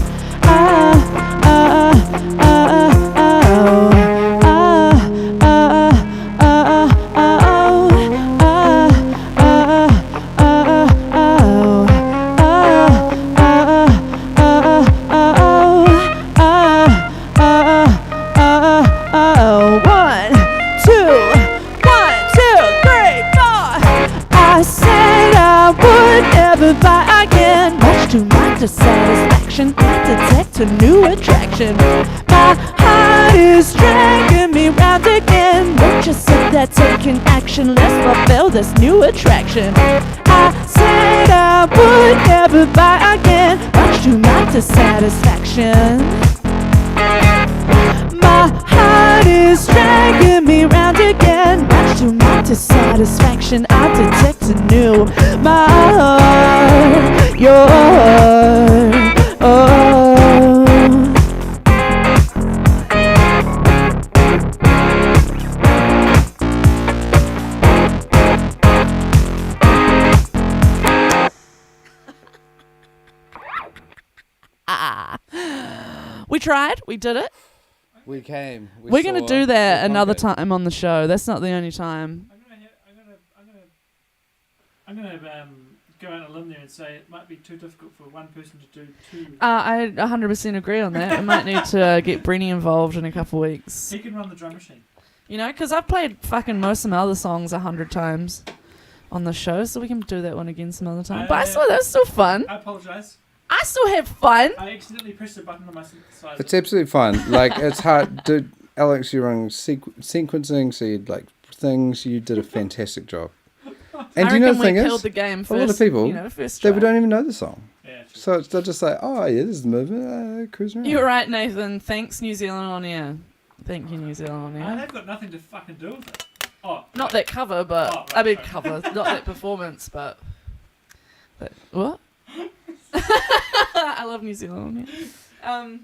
I said I would never buy again. Much to my dissatisfaction, I detect a new attraction. My heart is dragging me round again. Don't just sit there taking action. Let's fulfill this new attraction. I said I would never buy again. Much to my dissatisfaction. My heart is dragging me round again. Much to my dissatisfaction, I detect a new. My heart, your We tried. We did it. We came. We're going to do that another time on the show. That's not the only time. I'm gonna go out on a limb there and say it might be too difficult for one person to do two. I 100% agree on that. I might need to get Brenny involved in a couple weeks. He can run the drum machine. You know, because I've played fucking most of my other songs 100 times on the show, so we can do that one again some other time. But I saw that was still fun. I apologise. I still have fun. I accidentally pressed a button on my synthesizer. It's absolutely fun. Like, it's hard. Dude, Alex, you're on sequencing, so you like things. You did a fantastic job. And I do you know the reckon thing we is, killed the game first, a lot of people, you know, first they try. don't even know the song. Yeah, true. So they're just like, oh, yeah, this is the movement, cruising around. You're right, Nathan. Thanks, New Zealand on air. Thank you, New Zealand on air. They've got nothing to fucking do with it. Oh, Not that cover, but Oh, right, I mean sorry. cover, not that performance, but what? I love New Zealand. Yeah.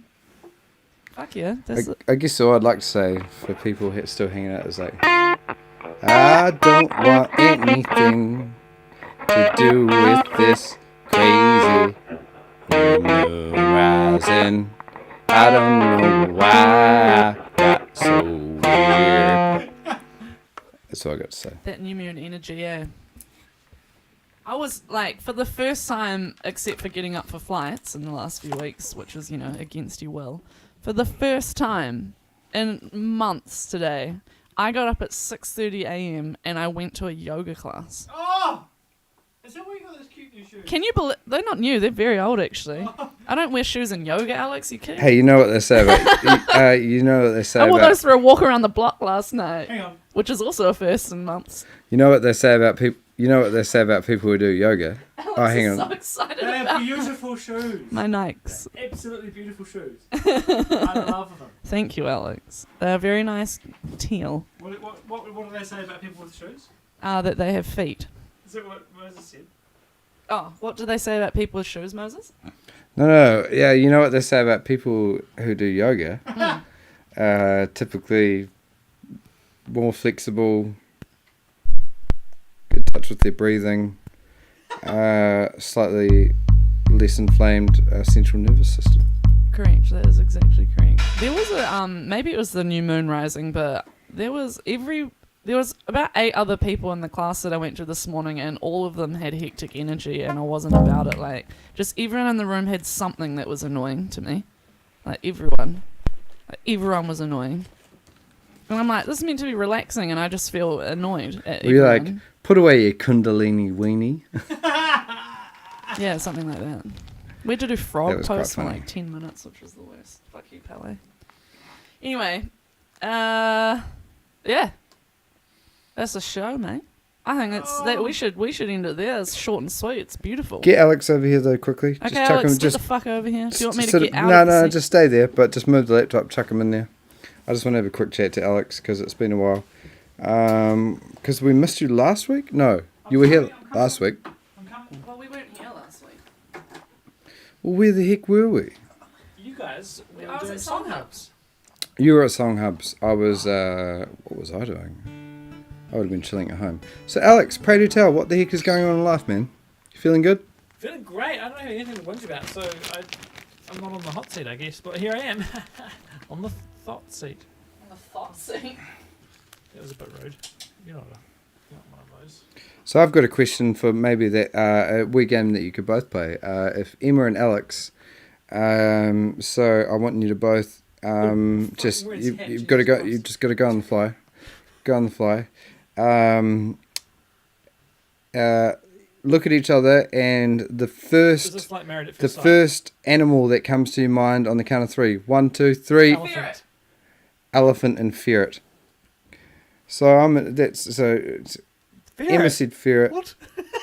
Fuck yeah. That's I guess all I'd like to say for people still hanging out is like, I don't want anything to do with this crazy new moon rising. I don't know why I got so weird. That's all I got to say. that new moon energy. Yeah. I was like, for the first time, except for getting up for flights in the last few weeks, which was, against your will, for the first time in months today, I got up at 6:30 a.m. and I went to a yoga class. Oh! Is that where you got those cute new shoes? Can you believe? They're not new, they're very old actually. I don't wear shoes in yoga, Alex, you kidding? Hey, you know what they say about you know what they say I wore about those for a walk around the block last night, Hang on. which is also a first in months. you know what they say about people. You know what they say about people who do yoga. Alex Oh, hang is on. so excited They have about beautiful shoes. my Nikes. Absolutely beautiful shoes. I love them. Thank you, Alex. They're very nice teal. What do they say about people with shoes? That they have feet. Is that what Moses said? Oh, what do they say about people with shoes, Moses? No. Yeah, you know what they say about people who do yoga. Typically more flexible, good touch with their breathing, slightly less inflamed central nervous system. Correct, that is exactly correct. There was a maybe it was the new moon rising, but there was about 8 other people in the class that I went to this morning, and all of them had hectic energy, and I wasn't about it. Like, just everyone in the room had something that was annoying to me. Like, everyone was annoying. And I'm like, this is meant to be relaxing, and I just feel annoyed at Were you everyone. like, put away your kundalini weenie? Yeah, something like that. We had to do That frog was quite posts for funny. like 10 minutes, which was the worst. Fuck you, Pele. Anyway, yeah. That's a show, mate. I think that we should end it there. It's short and sweet. It's beautiful. Get Alex over here though quickly. Okay, Alex, get the fuck over here. Do you want me to sit- get out No, of the no, seat? just stay there, but just move the laptop, chuck him in there. I just want to have a quick chat to Alex because it's been a while. Because we missed you last week? No, you were here last week. I'm coming. Well, we weren't here last week. Well, where the heck were we? You guys were I was doing at song Song hubs. You were at Song Hubs. I was, what was I doing? I would have been chilling at home. So, Alex, pray do tell, what the heck is going on in life, man? You feeling good? Feeling great. I don't have anything to whinge about, so I'm not on the hot seat, I guess. But here I am, on the thought seat. On the thought seat. That was a bit rude. You're not one of those. So, I've got a question for maybe that a wee game that you could both play. If Emma and Alex, so I want you to both just wear his hat, you've got to go. Jesus You've just got to go on the fly. Go on the fly. Look at each other, and the Is first this like Married at the First Sight? first animal that comes to your mind on the count of 3. 1, 2, 3. Elephant. Elephant and ferret. So Emma Ferret. said ferret. What?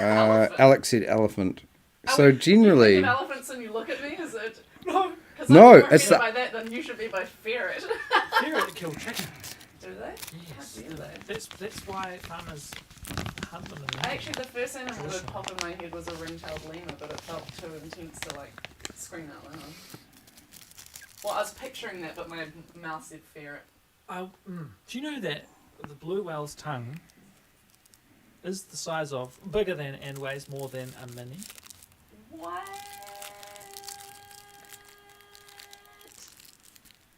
Alex said elephant. Are So we- generally, You think of elephants and you look at me? Is it? No. Because No, if you're it's offended by that, then you should be by ferret. Ferret that kill chickens. Do they? Yes. How dare they? That's why farmers hunt them. Actually, the first animal that would pop in my head was a ring-tailed lemur, but it felt too intense to like scream out loud. Well, I was picturing that, but my mouth said ferret. Do you know that the blue whale's tongue is the size of, bigger than, and weighs more than a mini? What?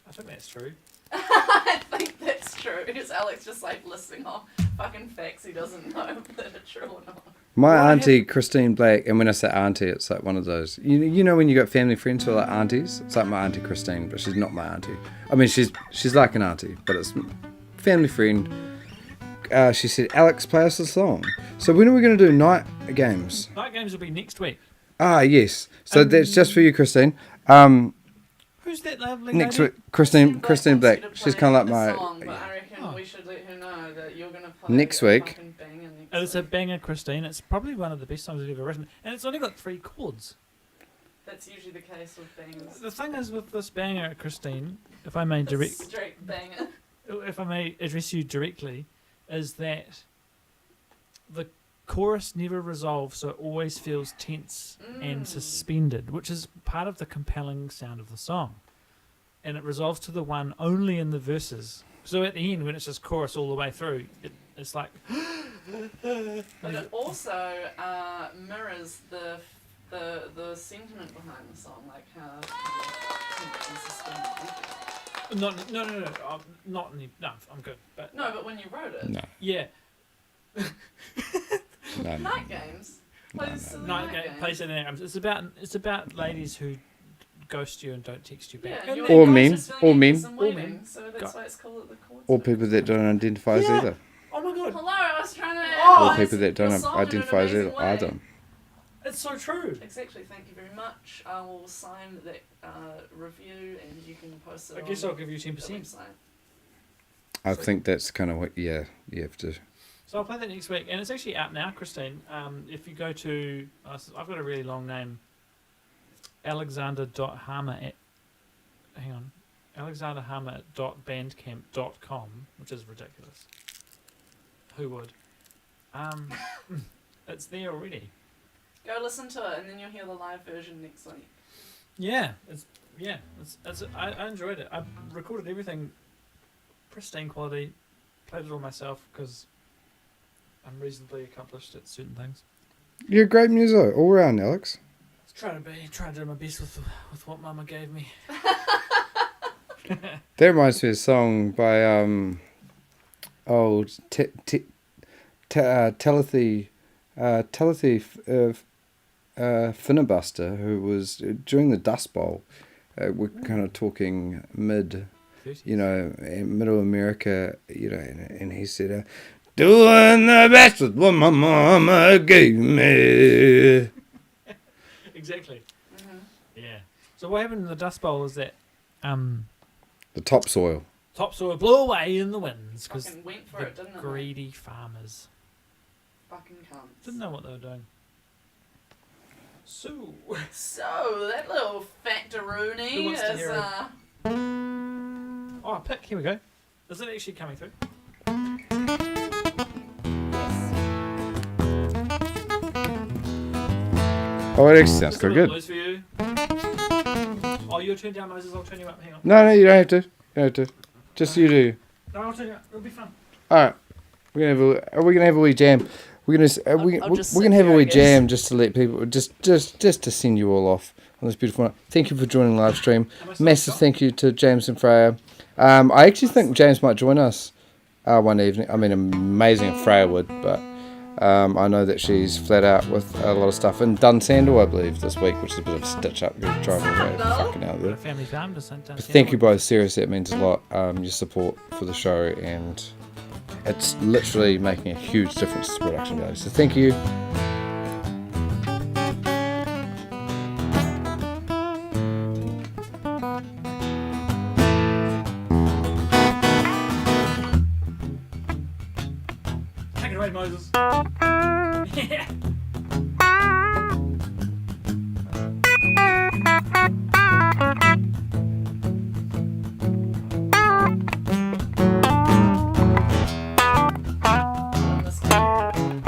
I think that's true. I think that's true. Is Alex just like listing off fucking facts he doesn't know that are true or not? my Well, I auntie Christine Blake, and when I say auntie, it's like one of those. You know when you got family friends who are like aunties. It's like my auntie Christine, but she's not my auntie. I mean, she's like an auntie, but it's family friend. She said, Alex, play us a song. So when are we going to do night games? Night games will be next week. Ah, yes. So that's just for you, Christine. Who's that lovely Next lady? week, Christine wants Black. you to She's play kind of like the my. song, but I reckon Oh. we should let her know that you're gonna play Next a week. fucking banger next It's a week. banger, Christine. It's probably one of the best songs I've ever written. And it's only got 3 chords. That's usually the case with bangers. The thing is with this banger, Christine, if I may A straight banger. if I may address you directly, is that the chorus never resolves, so it always feels tense and suspended, which is part of the compelling sound of the song. And it resolves to the one only in the verses. So at the end, when it's just chorus all the way through, it's like. But it also mirrors the sentiment behind the song, like how tense and suspended. No, I'm good. But No, but when you wrote it. No. yeah, No. Night games. Plays night game, plays it in games. It's about ladies who ghost you and don't text you back. Yeah, And you Or guys men, are feeling or anxious men. and Or waiting, men. So that's why it's called the chords. Or people that don't identify as Yeah. either. oh my god, Hello, I was trying to. Oh, Or analyse people that your don't song in an identify as amazing either. way. Either. it's so true. Exactly. Thank you very much. I will sign that review, and you can post it. I guess on I'll give you the 10%. website. I think that's kind of what, you have to. So I'll play that next week, and it's actually out now, Christine. If you go to, I've got a really long name, Alexander.Harmer at, hang on, alexanderharmer.bandcamp.com, which is ridiculous. Who would? It's there already. Go listen to it, and then you'll hear the live version next week. Yeah, I enjoyed it. I recorded everything pristine quality, played it all myself because I'm reasonably accomplished at certain things. You're a great muso all round, Alex. Trying to do my best with what Mama gave me. That reminds me of a song by Telethy Finibuster, who was during the Dust Bowl. We're kind of talking middle America, and he said, "Doing the best with what my mama gave me." Exactly. Mm-hmm. Yeah. So what happened in the Dust Bowl is that The topsoil. topsoil blew away in the winds because Fucking went for the it, didn't it? greedy farmers Fucking cunts. didn't know what they were doing. So So that little Who factaroony wants to is hear it? Oh, a pick. Here we go. Is it actually coming through? Oh, it actually sounds Just a quite little good. blues for you. Oh, you're turned down, Moses. I'll turn you up. Hang on. No, you don't have to. You don't have to. Just you do. No, I'll turn you up. It'll be fun. All right. Are we gonna have a wee jam? We're gonna I'll just we're sit gonna have a here, I wee guess. jam just to let people just to send you all off on this beautiful night. Thank you for joining the live stream. Am I still Massive on? thank you to James and Freya. I actually think James might join us one evening. I mean, amazing if Freya would, but I know that she's flat out with a lot of stuff in Dunsandel, I believe, this week, which is a bit of a stitch up. You're driving away fucking out there. Family farm to St. But thank you both. Seriously, it means a lot. Your support for the show, and it's literally making a huge difference to production value. So thank you. Take it away, Moses. Yeah. on this one.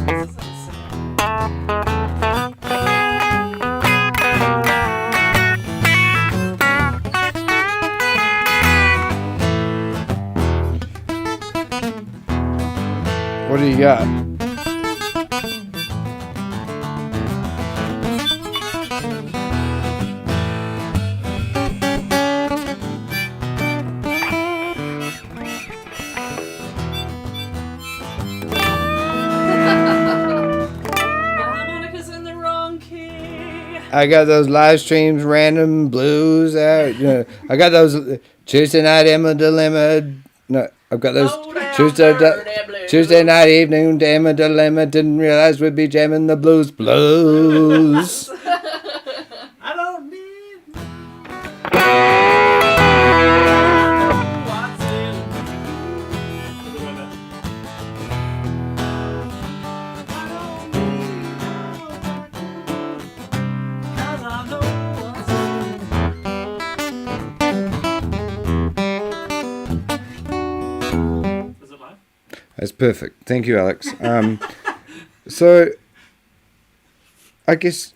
This is insane. What do you got? My harmonica's in the wrong key. I got those live streams, random blues out. I got those Tuesday night Emma Dilemma. No, I've got those Low down Tuesday dirty blues. Tuesday night evening Emma Dilemma. Didn't realize we'd be jamming the blues. I don't need what's in. I don't need 'cause I know what's in. That's perfect. Thank you, Alex. So, I guess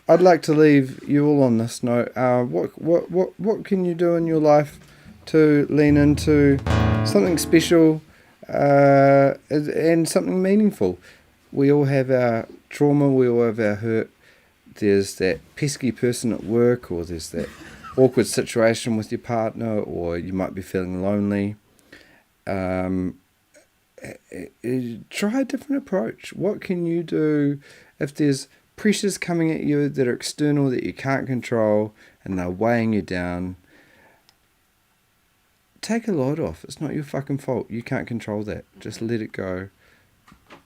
I'd like to leave you all on this note. What can you do in your life to lean into something special and something meaningful? We all have our trauma. We all have our hurt. There's that pesky person at work, or there's that awkward situation with your partner, or you might be feeling lonely. Try a different approach. What can you do if there's pressures coming at you that are external that you can't control and they're weighing you down? Take a load off. It's not your fucking fault. You can't control that. Just let it go.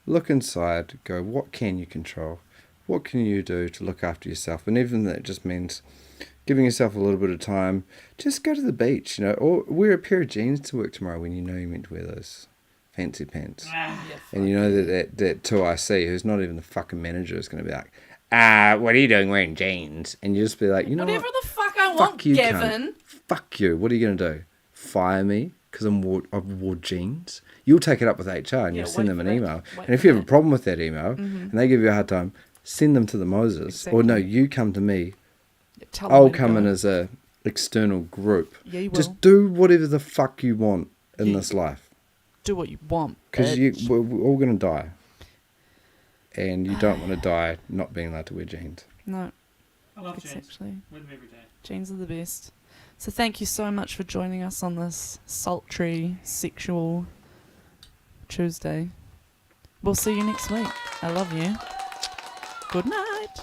Look inside. Go, what can you control? What can you do to look after yourself? And even that just means giving yourself a little bit of time. Just go to the beach, or wear a pair of jeans to work tomorrow when you know you're meant to wear those fancy pants. And you know that 2IC, who's not even the fucking manager, is going to be like, what are you doing wearing jeans? And you just be like, Whatever what? the fuck I want, you, Gavin. cunt. Fuck you. What are you going to do? Fire me because I've wore jeans? You'll take it up with HR and you'll send them an email. And if you have a problem with that email and they give you a hard time, send them to the Moses. Exactly. Or no, you come to me. Tell I'll them to come go. in as a external group. Yeah, you will. Just do whatever the fuck you want in this life. Do what you want. Because bitch. we're all going to die. And you don't want to die not being allowed to wear jeans. No, I love it's jeans. actually Wear them every day. jeans are the best. So thank you so much for joining us on this sultry, sexual Tuesday. We'll see you next week. I love you. Good night.